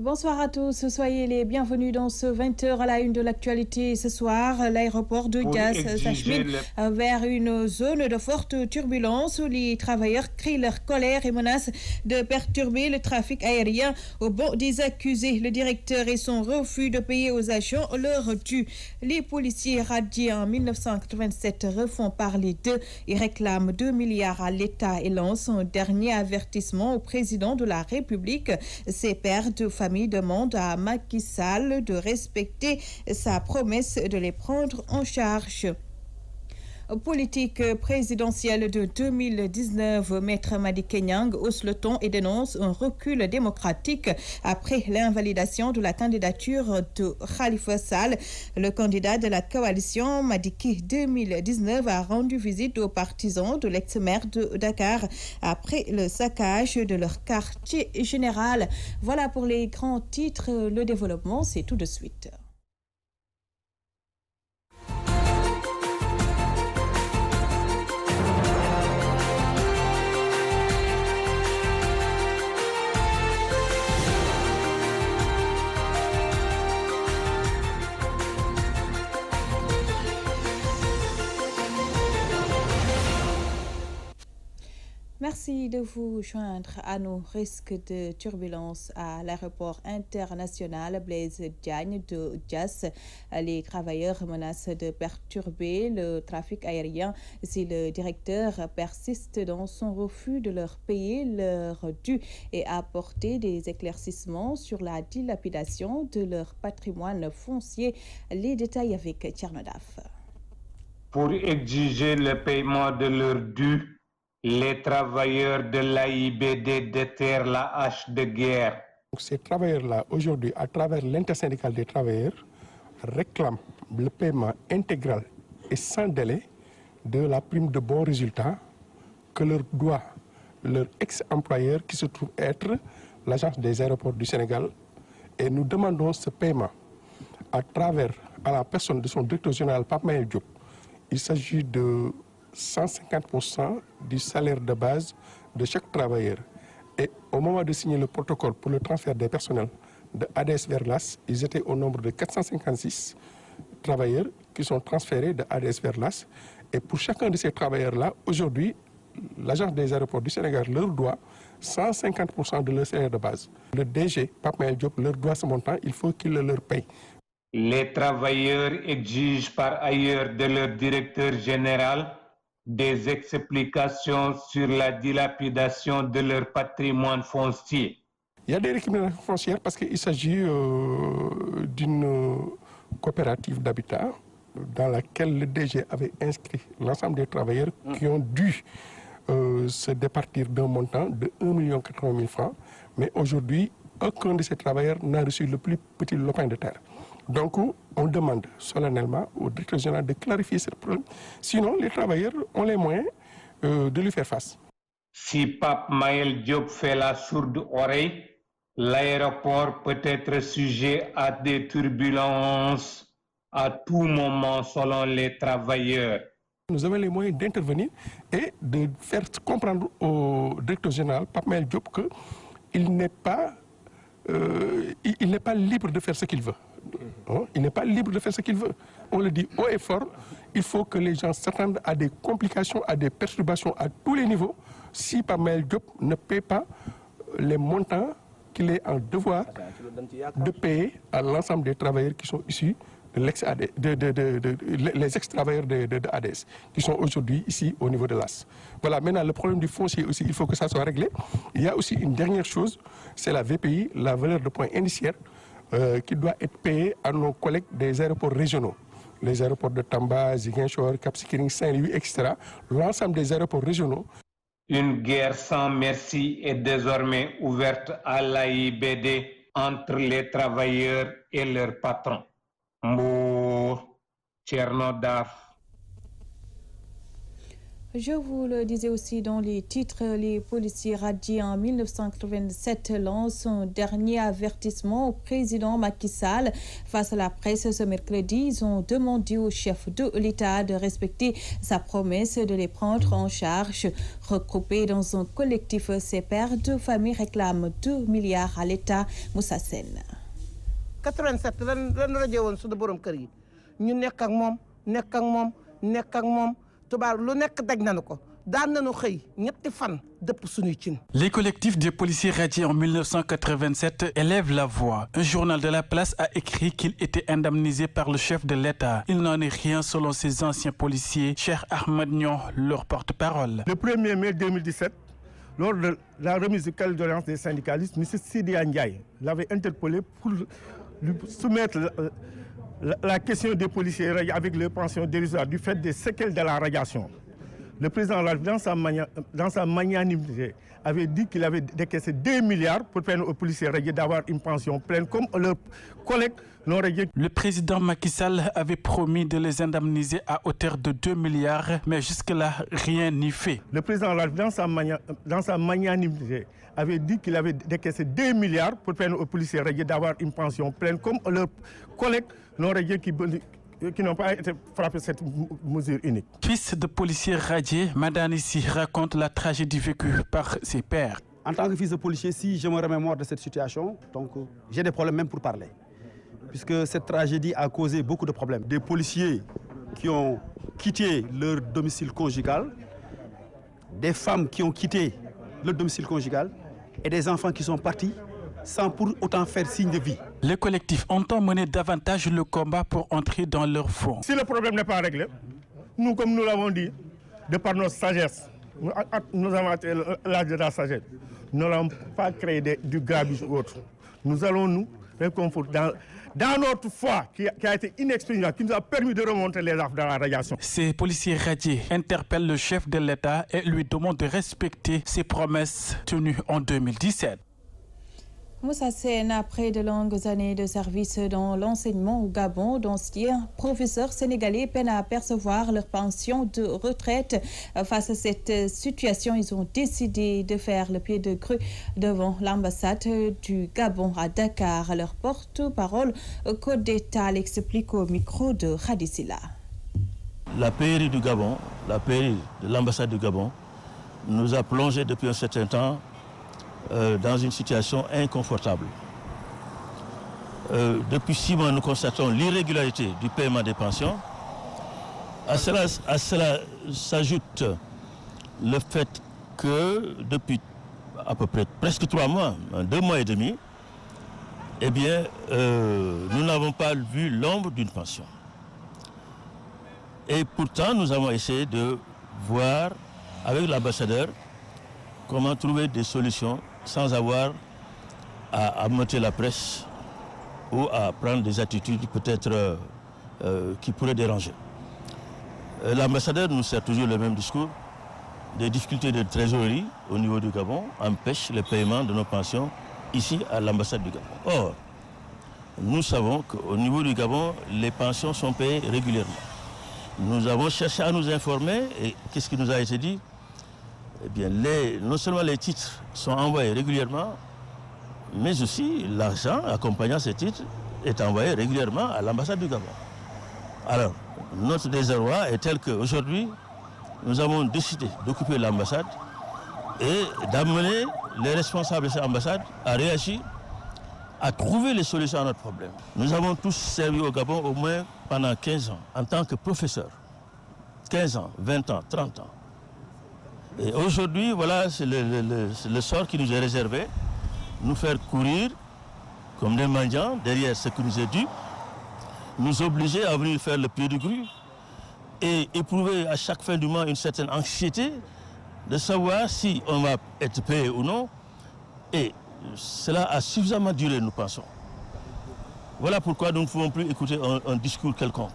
Bonsoir à tous, soyez les bienvenus dans ce 20h à la une de l'actualité. Ce soir, l'aéroport de Diass s'achemine vers une zone de forte turbulence où les travailleurs crient leur colère et menacent de perturber le trafic aérien. Au banc des accusés, le directeur et son refus de payer aux agents leur dû. Les policiers radiés en 1987 refont parler d'eux et réclament 2 milliards à l'État et lancent un dernier avertissement au président de la République. Ses pères de famille demande à Macky Sall de respecter sa promesse de les prendre en charge. Politique présidentielle de 2019, Maître Madické Niang hausse le ton et dénonce un recul démocratique après l'invalidation de la candidature de Khalifa Sall. Le candidat de la coalition Madické 2019 a rendu visite aux partisans de l'ex-maire de Dakar après le saccage de leur quartier général. Voilà pour les grands titres. Le développement, c'est tout de suite. Merci de vous joindre à nos risques de turbulence à l'aéroport international Blaise Diagne de Diass. Les travailleurs menacent de perturber le trafic aérien si le directeur persiste dans son refus de leur payer leur dû et apporter des éclaircissements sur la dilapidation de leur patrimoine foncier. Les détails avec Thierno Daf. Pour exiger le paiement de leurs dû, les travailleurs de l'AIBD déterrent la hache de guerre. Ces travailleurs-là, aujourd'hui, à travers l'intersyndicale des travailleurs, réclament le paiement intégral et sans délai de la prime de bons résultats que leur doit leur ex-employeur qui se trouve être l'Agence des aéroports du Sénégal. Et nous demandons ce paiement à la personne de son directeur général, Pape Mayel Diop. Il s'agit de 150% du salaire de base de chaque travailleur. Et au moment de signer le protocole pour le transfert des personnels de ADS vers l'AS, ils étaient au nombre de 456 travailleurs qui sont transférés de ADS vers l'AS. Et pour chacun de ces travailleurs-là, aujourd'hui, l'Agence des aéroports du Sénégal leur doit 150% de leur salaire de base. Le DG, Pape Mayel Diop, leur doit ce montant, il faut qu'il le leur paye. Les travailleurs exigent par ailleurs de leur directeur général des explications sur la dilapidation de leur patrimoine foncier. Il y a des récriminations foncières parce qu'il s'agit d'une coopérative d'habitat dans laquelle le DG avait inscrit l'ensemble des travailleurs qui ont dû se départir d'un montant de 1 80 000 francs. Mais aujourd'hui, aucun de ces travailleurs n'a reçu le plus petit lopin de terre. Donc, on demande solennellement au directeur général de clarifier ce problème. Sinon, les travailleurs ont les moyens de lui faire face. Si Pape Mayel Diop fait la sourde oreille, l'aéroport peut être sujet à des turbulences à tout moment selon les travailleurs. Nous avons les moyens d'intervenir et de faire comprendre au directeur général, Pape Mayel Diop, qu'il n'est pas libre de faire ce qu'il veut. Il n'est pas libre de faire ce qu'il veut. On le dit haut et fort, il faut que les gens s'attendent à des complications, à des perturbations à tous les niveaux si Pape Mayel Diop ne paie pas les montants qu'il est en devoir de payer à l'ensemble des travailleurs qui sont issus de les ex-travailleurs de ADS, qui sont aujourd'hui ici au niveau de l'AS. Voilà, maintenant le problème du foncier aussi, il faut que ça soit réglé. Il y a aussi une dernière chose, c'est la VPI, la valeur de point indiciaire, qui doit être payée à nos collègues des aéroports régionaux. Les aéroports de Tamba, Ziguinchor, Cap Skirring, Saint-Louis, etc. L'ensemble des aéroports régionaux. Une guerre sans merci est désormais ouverte à l'AIBD entre les travailleurs et leurs patrons. Mbour, Thierno Daf. Je vous le disais aussi dans les titres, les policiers radiés en 1987 lancent un dernier avertissement au président Macky Sall. Face à la presse ce mercredi, ils ont demandé au chef de l'État de respecter sa promesse de les prendre en charge. Regroupés dans un collectif, ces pères de famille réclament 2 milliards à l'État. Moussa Sène. 87 lan rajo woon suñu borom kër yi ñu nekk ak moom tubaab lu nekk daj nañu ko daan nañu xëy ñetti fan dëpp suñuy cin. Les collectifs des policiers radiés en 1987 élèvent la voix. Un journal de la place a écrit qu'il était indemnisé par le chef de l'État. Il n'en est rien selon ces anciens policiers. Cheikh Ahmed Niang, leur porte-parole. Le 1er mai 2017, lors de la remise du cahier de doléances des syndicalistes, M. Sidia Ndiaye l'avait interpellé pour lui soumettre la question des policiers avec les pensions dérisoires du fait des séquelles de la radiation. Le président de la République, dans sa magnanimité, avait dit qu'il avait décaissé 2 milliards pour permettre aux policiers radiés d'avoir une pension pleine comme leurs collègues non radiés. Le président Macky Sall avait promis de les indemniser à hauteur de 2 milliards, mais jusque-là, rien n'y fait. Le président de la République, dans sa magnanimité, avait dit qu'il avait décaissé 2 milliards pour permettre aux policiers radiés d'avoir une pension pleine comme leurs collègues non radiés qui n'ont pas été frappés de cette mesure unique. Fils de policier radié, Madanissi raconte la tragédie vécue par ses pères. En tant que fils de policier, si je me remémore de cette situation, donc j'ai des problèmes même pour parler. Puisque cette tragédie a causé beaucoup de problèmes. Des policiers qui ont quitté leur domicile conjugal, des femmes qui ont quitté leur domicile conjugal et des enfants qui sont partis sans pour autant faire signe de vie. Les collectifs entendent mener davantage le combat pour entrer dans leur fond. Si le problème n'est pas réglé, nous, comme nous l'avons dit, de par notre sagesse, nous avons atteint l'âge de la sagesse, nous n'allons pas créer du grabuge ou autre. Nous allons nous réconforter dans notre foi qui a été inexpérimentée, qui nous a permis de remonter les affres de la radiation. Ces policiers radiés interpellent le chef de l'État et lui demandent de respecter ses promesses tenues en 2017. Moussa Sène, après de longues années de service dans l'enseignement au Gabon, d'anciens professeurs sénégalais peinent à percevoir leur pension de retraite. Face à cette situation, ils ont décidé de faire le pied de grue devant l'ambassade du Gabon à Dakar. Leur porte-parole, Kodeta, l'explique au micro de Radisila. La pairie du Gabon, la pairie de l'ambassade du Gabon, nous a plongé depuis un certain temps dans une situation inconfortable. Depuis 6 mois, nous constatons l'irrégularité du paiement des pensions. À cela s'ajoute le fait que depuis à peu près presque 3 mois, 2 mois et demi, eh bien, nous n'avons pas vu l'ombre d'une pension. Et pourtant, nous avons essayé de voir avec l'ambassadeur comment trouver des solutions sans avoir à monter la presse ou à prendre des attitudes peut-être qui pourraient déranger. L'ambassadeur nous sert toujours le même discours. Des difficultés de trésorerie au niveau du Gabon empêchent le paiement de nos pensions ici à l'ambassade du Gabon. Or, nous savons qu'au niveau du Gabon, les pensions sont payées régulièrement. Nous avons cherché à nous informer et qu'est-ce qui nous a été dit? Eh bien, non seulement les titres sont envoyés régulièrement, mais aussi l'argent accompagnant ces titres est envoyé régulièrement à l'ambassade du Gabon. Alors, notre désarroi est tel qu'aujourd'hui, nous avons décidé d'occuper l'ambassade et d'amener les responsables de cette ambassade à réagir, à trouver les solutions à notre problème. Nous avons tous servi au Gabon au moins pendant 15 ans en tant que professeurs. 15 ans, 20 ans, 30 ans. Et aujourd'hui, voilà, c'est le sort qui nous est réservé, nous faire courir comme des mendiants derrière ce qui nous est dû, nous obliger à venir faire le pied de grue et éprouver à chaque fin du mois une certaine anxiété de savoir si on va être payé ou non. Et cela a suffisamment duré, nous pensons. Voilà pourquoi nous ne pouvons plus écouter un discours quelconque.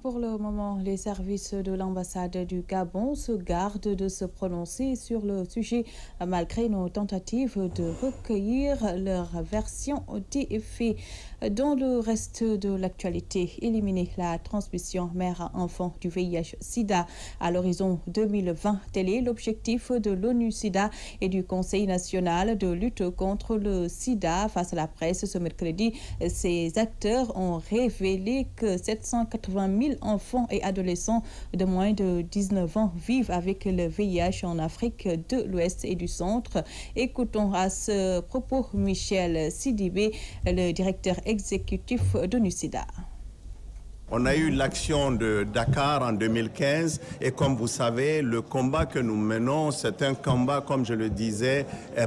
Pour le moment, les services de l'ambassade du Gabon se gardent de se prononcer sur le sujet malgré nos tentatives de recueillir leur version des faits. Dans le reste de l'actualité, éliminer la transmission mère-enfant du VIH-Sida à l'horizon 2020, tel est l'objectif de l'ONU-Sida et du Conseil national de lutte contre le sida. Face à la presse ce mercredi, ces acteurs ont révélé que 780 000 enfants et adolescents de moins de 19 ans vivent avec le VIH en Afrique de l'Ouest et du Centre. Écoutons à ce propos Michel Sidibé, le directeur exécutif d'ONU-Sida. On a eu l'action de Dakar en 2015 et comme vous savez, le combat que nous menons, c'est un combat, comme je le disais,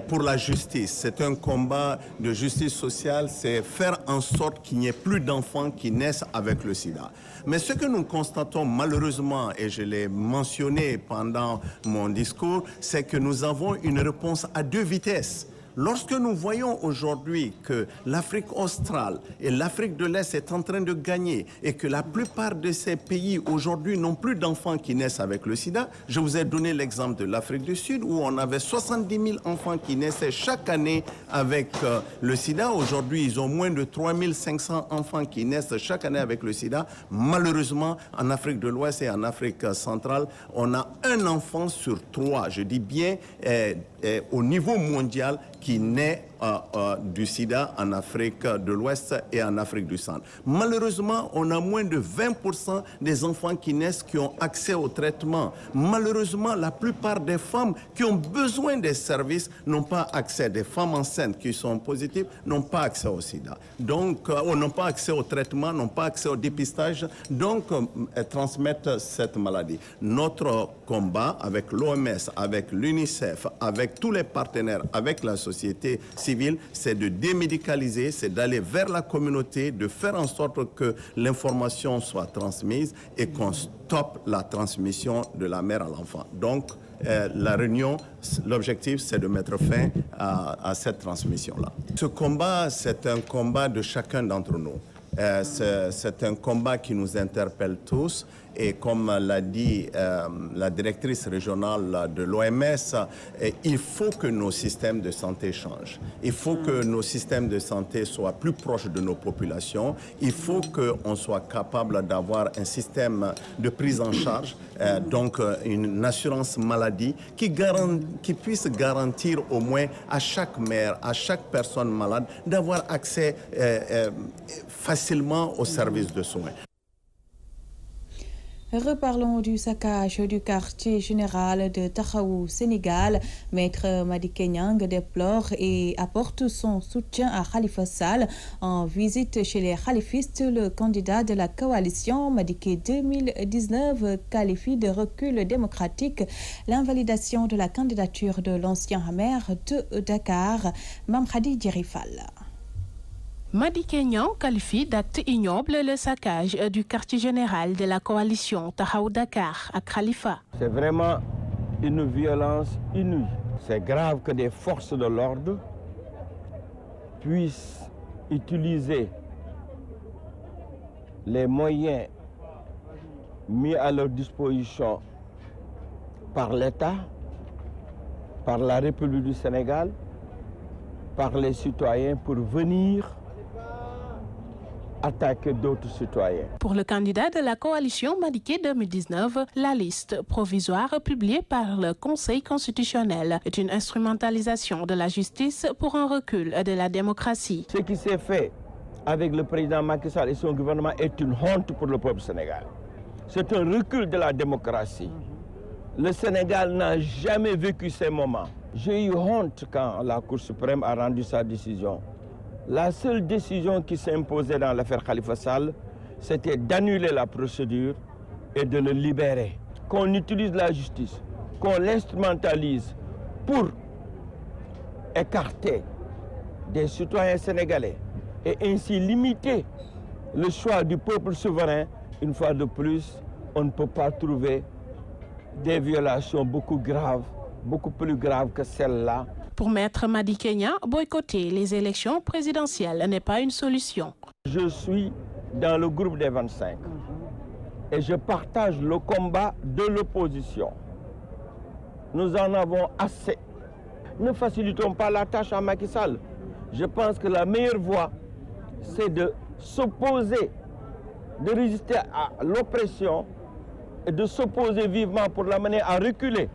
pour la justice. C'est un combat de justice sociale, c'est faire en sorte qu'il n'y ait plus d'enfants qui naissent avec le sida. Mais ce que nous constatons malheureusement, et je l'ai mentionné pendant mon discours, c'est que nous avons une réponse à deux vitesses. Lorsque nous voyons aujourd'hui que l'Afrique australe et l'Afrique de l'Est est en train de gagner et que la plupart de ces pays aujourd'hui n'ont plus d'enfants qui naissent avec le sida, je vous ai donné l'exemple de l'Afrique du Sud où on avait 70 000 enfants qui naissaient chaque année avec le sida. Aujourd'hui, ils ont moins de 3 500 enfants qui naissent chaque année avec le sida. Malheureusement, en Afrique de l'Ouest et en Afrique centrale, on a un enfant sur 3, je dis bien au niveau mondial, qui naît du sida en Afrique de l'Ouest et en Afrique du Centre. Malheureusement, on a moins de 20% des enfants qui naissent qui ont accès au traitement. Malheureusement, la plupart des femmes qui ont besoin des services n'ont pas accès. Des femmes enceintes qui sont positives n'ont pas accès au sida. Donc, n'ont pas accès au traitement, n'ont pas accès au dépistage, donc transmettent cette maladie. Notre combat avec l'OMS, avec l'UNICEF, avec tous les partenaires, avec la société civile, c'est de démédicaliser, c'est d'aller vers la communauté, de faire en sorte que l'information soit transmise et qu'on stoppe la transmission de la mère à l'enfant. Donc, la réunion, l'objectif, c'est de mettre fin à cette transmission-là. Ce combat, c'est un combat de chacun d'entre nous. C'est un combat qui nous interpelle tous. Et comme l'a dit la directrice régionale de l'OMS, il faut que nos systèmes de santé changent. Il faut que nos systèmes de santé soient plus proches de nos populations. Il faut qu'on soit capable d'avoir un système de prise en charge, donc une assurance maladie qui puisse garantir au moins à chaque mère, à chaque personne malade, d'avoir accès facilement aux services de soins. Reparlons du saccage du quartier général de Taxawu, Sénégal. Maître Madické Niang déplore et apporte son soutien à Khalifa Sall. En visite chez les khalifistes, le candidat de la coalition Madické 2019 qualifie de recul démocratique l'invalidation de la candidature de l'ancien maire de Dakar, Mame Khady Diéry Fall. Madické Niang qualifie d'acte ignoble le saccage du quartier général de la coalition Taxawu Dakar à Khalifa. C'est vraiment une violence inouïe. C'est grave que des forces de l'ordre puissent utiliser les moyens mis à leur disposition par l'État, par la République du Sénégal, par les citoyens pour venir attaquer d'autres citoyens. Pour le candidat de la coalition Madické 2019, la liste provisoire publiée par le Conseil constitutionnel est une instrumentalisation de la justice pour un recul de la démocratie. Ce qui s'est fait avec le président Macky Sall et son gouvernement est une honte pour le peuple sénégalais. C'est un recul de la démocratie. Le Sénégal n'a jamais vécu ces moments. J'ai eu honte quand la Cour suprême a rendu sa décision. La seule décision qui s'imposait dans l'affaire Khalifa Sall, c'était d'annuler la procédure et de le libérer. Qu'on utilise la justice, qu'on l'instrumentalise pour écarter des citoyens sénégalais et ainsi limiter le choix du peuple souverain, une fois de plus, on ne peut pas trouver des violations beaucoup plus graves que celle-là. Pour Maître Madické Niang, boycotter les élections présidentielles n'est pas une solution. Je suis dans le groupe des 25. et je partage le combat de l'opposition. Nous en avons assez. Ne facilitons pas la tâche à Macky Sall. Je pense que la meilleure voie, c'est de s'opposer, de résister à l'oppression et de s'opposer vivement pour l'amener à reculer,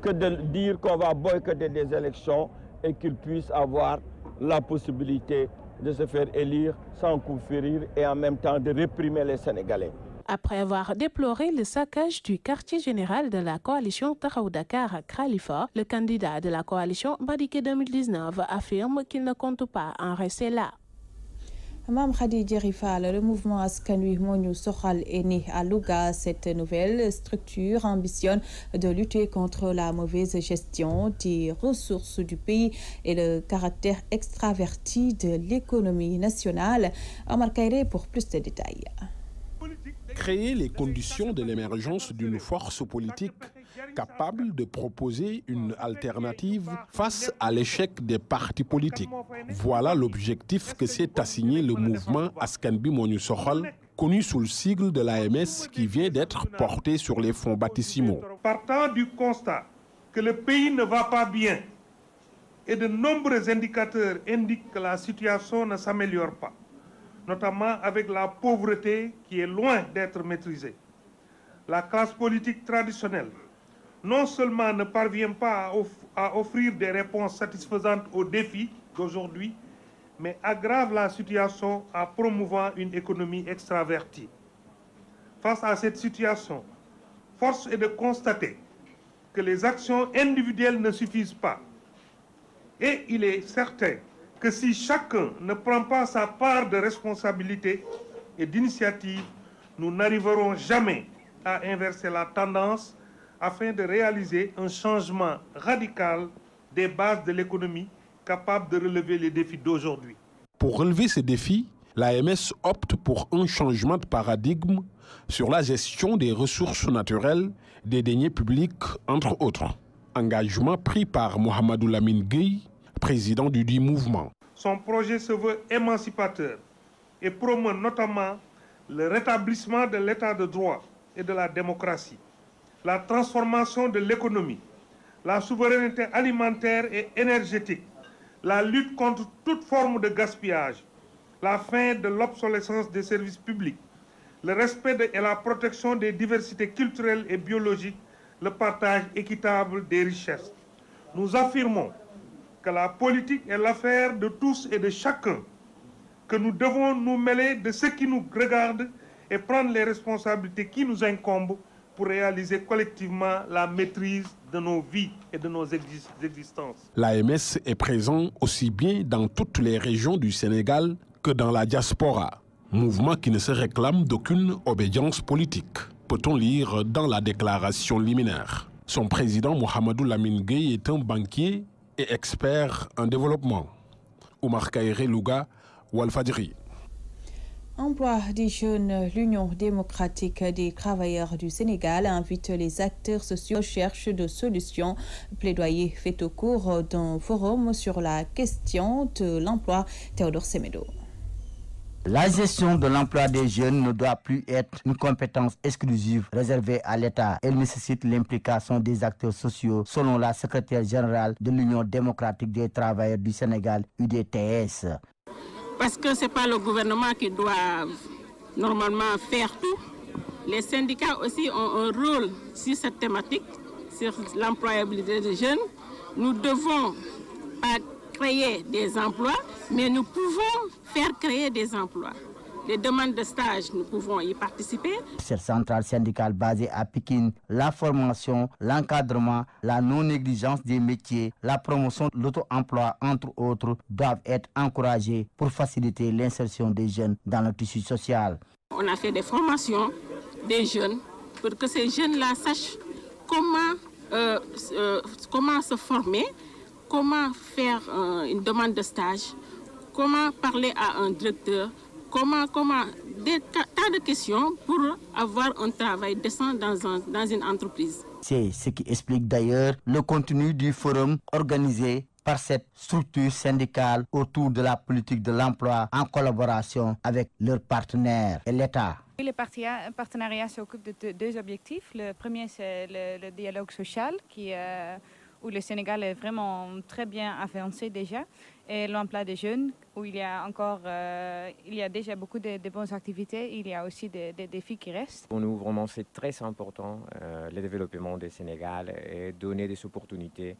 que de dire qu'on va boycotter des élections et qu'il puisse avoir la possibilité de se faire élire sans coup férir et en même temps de réprimer les Sénégalais. Après avoir déploré le saccage du quartier général de la coalition Taxawu Dakar à Khalifa, le candidat de la coalition Madické 2019 affirme qu'il ne compte pas en rester là. Mame Khady Diéry Fall, le mouvement Askan Wi Moo Ñu Soxal est né à Louga. Cette nouvelle structure ambitionne de lutter contre la mauvaise gestion des ressources du pays et le caractère extraverti de l'économie nationale. Omar Kairé pour plus de détails. Créer les conditions de l'émergence d'une force politique capable de proposer une alternative face à l'échec des partis politiques. Voilà l'objectif que s'est assigné le mouvement Askan Wi Moo Ñu Soxal, connu sous le sigle de l'AMS, qui vient d'être porté sur les fonds baptismaux. Partant du constat que le pays ne va pas bien et de nombreux indicateurs indiquent que la situation ne s'améliore pas, notamment avec la pauvreté qui est loin d'être maîtrisée. La classe politique traditionnelle non seulement ne parvient pas à offrir des réponses satisfaisantes aux défis d'aujourd'hui, mais aggrave la situation en promouvant une économie extravertie. Face à cette situation, force est de constater que les actions individuelles ne suffisent pas. Et il est certain que si chacun ne prend pas sa part de responsabilité et d'initiative, nous n'arriverons jamais à inverser la tendance afin de réaliser un changement radical des bases de l'économie capable de relever les défis d'aujourd'hui. Pour relever ces défis, l'AMS opte pour un changement de paradigme sur la gestion des ressources naturelles, des deniers publics, entre autres. Engagement pris par Mohamedou Lamine Gueye, président du dit mouvement. Son projet se veut émancipateur et promeut notamment le rétablissement de l'état de droit et de la démocratie, la transformation de l'économie, la souveraineté alimentaire et énergétique, la lutte contre toute forme de gaspillage, la fin de l'obsolescence des services publics, le respect et la protection des diversités culturelles et biologiques, le partage équitable des richesses. Nous affirmons que la politique est l'affaire de tous et de chacun, que nous devons nous mêler de ce qui nous regarde et prendre les responsabilités qui nous incombent pour réaliser collectivement la maîtrise de nos vies et de nos existences. L'AMS est présent aussi bien dans toutes les régions du Sénégal que dans la diaspora, mouvement qui ne se réclame d'aucune obédience politique, peut-on lire dans la déclaration liminaire. Son président Mohamedou Lamine Gueye est un banquier et expert en développement. Omar Kairé, Louga, Walfadjri. Emploi des jeunes, l'Union démocratique des travailleurs du Sénégal invite les acteurs sociaux à la recherche de solutions. Plaidoyer fait au cours d'un forum sur la question de l'emploi. Théodore Semedo. La gestion de l'emploi des jeunes ne doit plus être une compétence exclusive réservée à l'État. Elle nécessite l'implication des acteurs sociaux, selon la secrétaire générale de l'Union démocratique des travailleurs du Sénégal, UDTS. Parce que ce n'est pas le gouvernement qui doit normalement faire tout. Les syndicats aussi ont un rôle sur cette thématique, sur l'employabilité des jeunes. Nous devons pas créer des emplois, mais nous pouvons faire créer des emplois. Les demandes de stage, nous pouvons y participer. Cette centrale syndicale basée à Pékin, la formation, l'encadrement, la non-négligence des métiers, la promotion de l'auto-emploi, entre autres, doivent être encouragés pour faciliter l'insertion des jeunes dans le tissu social. On a fait des formations des jeunes pour que ces jeunes-là sachent comment se former, comment faire une demande de stage, comment parler à un directeur, comment des tas de questions pour avoir un travail décent dans une entreprise. C'est ce qui explique d'ailleurs le contenu du forum organisé par cette structure syndicale autour de la politique de l'emploi en collaboration avec leurs partenaires et l'État. Le partenariat s'occupe de deux objectifs. Le premier, c'est le dialogue social où le Sénégal est vraiment très bien avancé déjà, et l'emploi des jeunes, où il y a déjà beaucoup de bonnes activités, il y a aussi des défis qui restent. Pour nous, vraiment, c'est très important le développement du Sénégal et donner des opportunités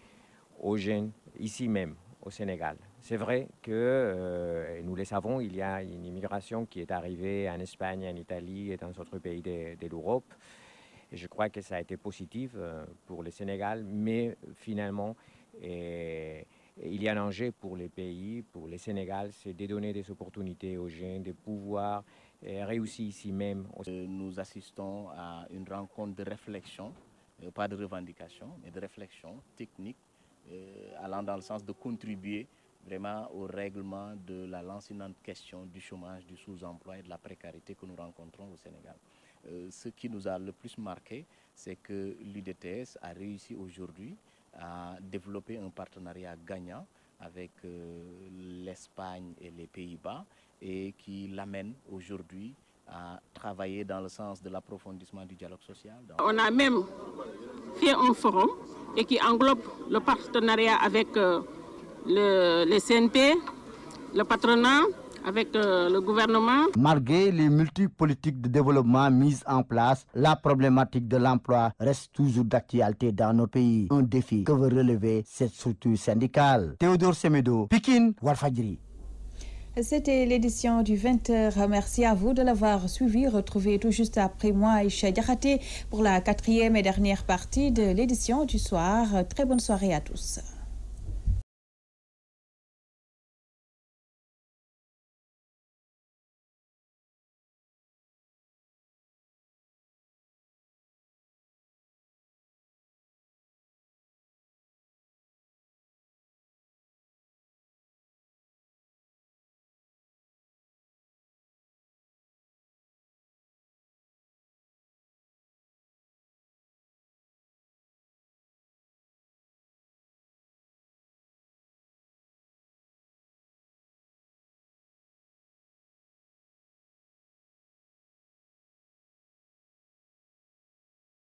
aux jeunes ici même au Sénégal. C'est vrai que, nous le savons, il y a une immigration qui est arrivée en Espagne, en Italie et dans d'autres pays de l'Europe. Et je crois que ça a été positif pour le Sénégal, mais finalement, il y a un enjeu pour les pays, pour le Sénégal, c'est de donner des opportunités aux jeunes, de pouvoir réussir ici même. Nous assistons à une rencontre de réflexion, pas de revendication, mais de réflexion technique, allant dans le sens de contribuer vraiment au règlement de la lancinante question du chômage, du sous-emploi et de la précarité que nous rencontrons au Sénégal. Ce qui nous a le plus marqué, c'est que l'UDTS a réussi aujourd'hui à développer un partenariat gagnant avec l'Espagne et les Pays-Bas et qui l'amène aujourd'hui à travailler dans le sens de l'approfondissement du dialogue social. On a même fait un forum et qui englobe le partenariat avec le CNP, le patronat, avec le gouvernement. Malgré les multiples politiques de développement mises en place, la problématique de l'emploi reste toujours d'actualité dans nos pays. Un défi que veut relever cette structure syndicale. Théodore Semedo, Pikine, Walfadjri. C'était l'édition du 20h. Merci à vous de l'avoir suivi. Retrouvez tout juste après moi Aïcha Diakhaté pour la 4e et dernière partie de l'édition du soir. Très bonne soirée à tous.